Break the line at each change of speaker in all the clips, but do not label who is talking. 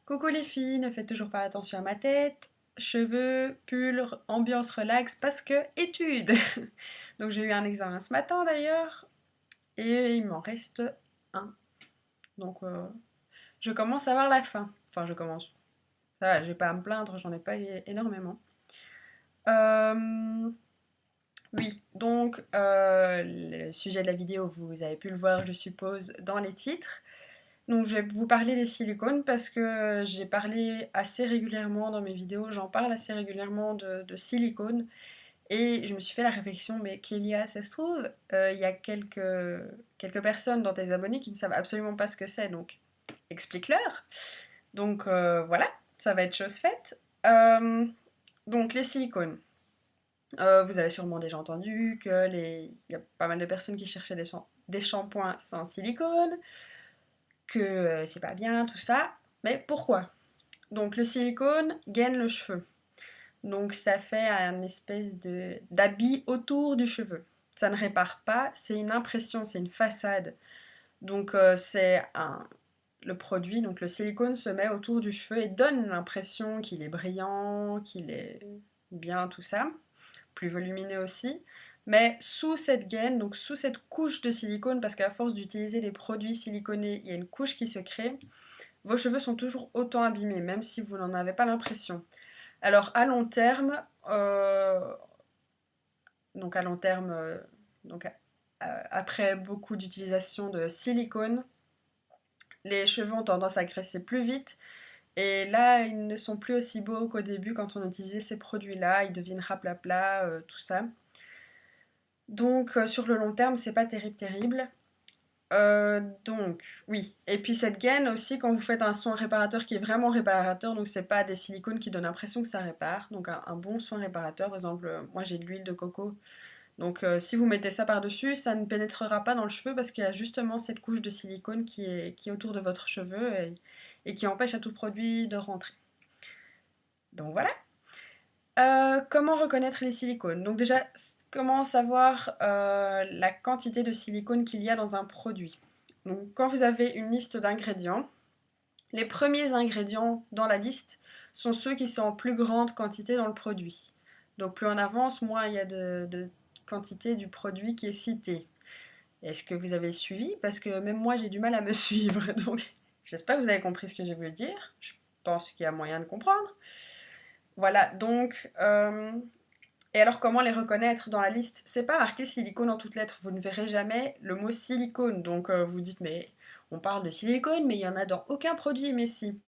Coucou les filles, ne faites toujours pas attention à ma tête. Cheveux, pull, ambiance relax parce que études. Donc j'ai eu un examen ce matin d'ailleurs et il m'en reste un. Donc je commence à voir la fin. Enfin je commence. Ça va, j'ai pas à me plaindre, j'en ai pas énormément. Euh, oui, donc le sujet de la vidéo, vous avez pu le voir je suppose dans les titres. Donc je vais vous parler des silicones parce que j'ai parlé assez régulièrement dans mes vidéos, j'en parle assez régulièrement de silicone et je me suis fait la réflexion, mais Clélia, ça se trouve, il y a quelques personnes dans tes abonnés qui ne savent absolument pas ce que c'est, donc explique-leur. Donc voilà, ça va être chose faite. Euh, donc les silicones. Vous avez sûrement déjà entendu il y a pas mal de personnes qui cherchaient des shampoings sans silicone, que c'est pas bien, tout ça. Mais pourquoi? Donc le silicone gaine le cheveu. Donc ça fait un espèce d'habit autour du cheveu. Ça ne répare pas, c'est une impression, c'est une façade. Donc le produit, donc le silicone se met autour du cheveu et donne l'impression qu'il est brillant, qu'il est bien, tout ça. Plus volumineux aussi. Mais sous cette gaine, donc sous cette couche de silicone, parce qu'à force d'utiliser des produits siliconés, il y a une couche qui se crée, vos cheveux sont toujours autant abîmés, même si vous n'en avez pas l'impression. Alors à long terme, donc à long terme, donc après beaucoup d'utilisation de silicone, les cheveux ont tendance à graisser plus vite. Et là, ils ne sont plus aussi beaux qu'au début quand on utilisait ces produits-là. Ils deviennent raplapla, tout ça. Donc sur le long terme, c'est pas terrible. Donc, oui. Et puis cette gaine aussi, quand vous faites un soin réparateur qui est vraiment réparateur, donc c'est pas des silicones qui donnent l'impression que ça répare, donc un bon soin réparateur, par exemple, moi j'ai de l'huile de coco, donc si vous mettez ça par-dessus, ça ne pénétrera pas dans le cheveu parce qu'il y a justement cette couche de silicone qui est autour de votre cheveu et qui empêche à tout produit de rentrer. Donc voilà. Comment reconnaître les silicones? Donc déjà, comment savoir la quantité de silicone qu'il y a dans un produit? Donc quand vous avez une liste d'ingrédients, les premiers ingrédients dans la liste sont ceux qui sont en plus grande quantité dans le produit. Donc plus on avance, moins il y a de quantité du produit qui est cité. Est-ce que vous avez suivi? Parce que même moi j'ai du mal à me suivre. Donc j'espère que vous avez compris ce que j'ai voulu dire. Je pense qu'il y a moyen de comprendre. Voilà, donc et alors, comment les reconnaître dans la liste? C'est pas marqué silicone en toutes lettres, vous ne verrez jamais le mot silicone. Donc, vous dites, mais on parle de silicone, mais il y en a dans aucun produit, mais si.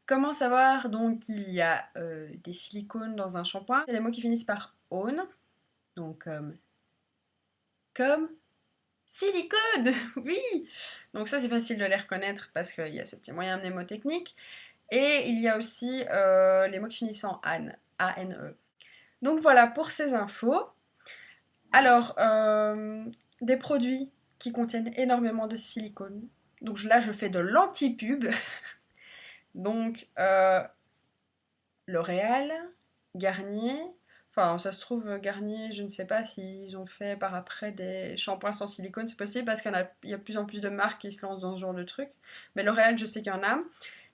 Comment savoir donc qu'il y a des silicones dans un shampoing? C'est les mots qui finissent par "one", donc comme silicone, oui! Donc ça, c'est facile de les reconnaître parce qu'il y a ce petit moyen mnémotechnique. Et il y a aussi les mots qui finissent en "ane", A-N-E. Donc voilà pour ces infos. Alors, des produits qui contiennent énormément de silicone. Donc là, je fais de l'anti-pub. Donc, L'Oréal, Garnier. Enfin, ça se trouve, Garnier, je ne sais pas s'ils ont fait par après des shampoings sans silicone, c'est possible parce qu'il y a de plus en plus de marques qui se lancent dans ce genre de truc. Mais L'Oréal, je sais qu'il y en a.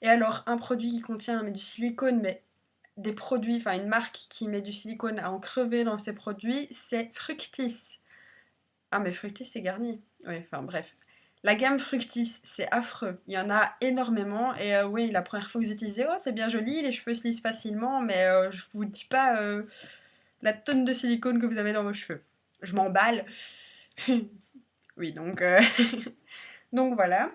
Et alors, un produit qui contient du silicone, mais des produits, enfin une marque qui met du silicone à en crever dans ses produits, c'est Fructis. Ah, mais Fructis, c'est Garnier. Oui, enfin bref. La gamme Fructis, c'est affreux. Il y en a énormément. Et oui, la première fois que vous utilisez, oh, c'est bien joli, les cheveux se lissent facilement, mais je vous dis pas la tonne de silicone que vous avez dans vos cheveux. Je m'emballe. Oui, donc, donc voilà.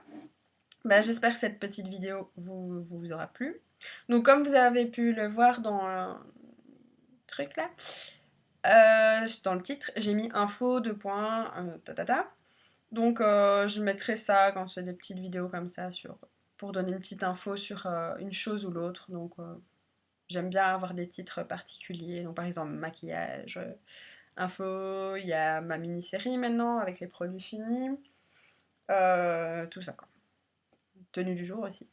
Bah, j'espère que cette petite vidéo vous aura plu. Donc, comme vous avez pu le voir dans le truc là, dans le titre, j'ai mis info, deux points, ta ta ta. Donc je mettrai ça quand c'est des petites vidéos comme ça pour donner une petite info sur une chose ou l'autre. Donc j'aime bien avoir des titres particuliers. Donc par exemple maquillage, info, il y a ma mini-série maintenant avec les produits finis. Tout ça quoi. Tenue du jour aussi.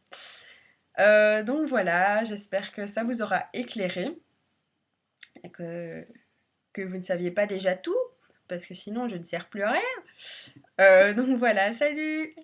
Donc voilà, j'espère que ça vous aura éclairé et que vous ne saviez pas déjà tout, parce que sinon je ne sers plus à rien. Donc voilà, salut!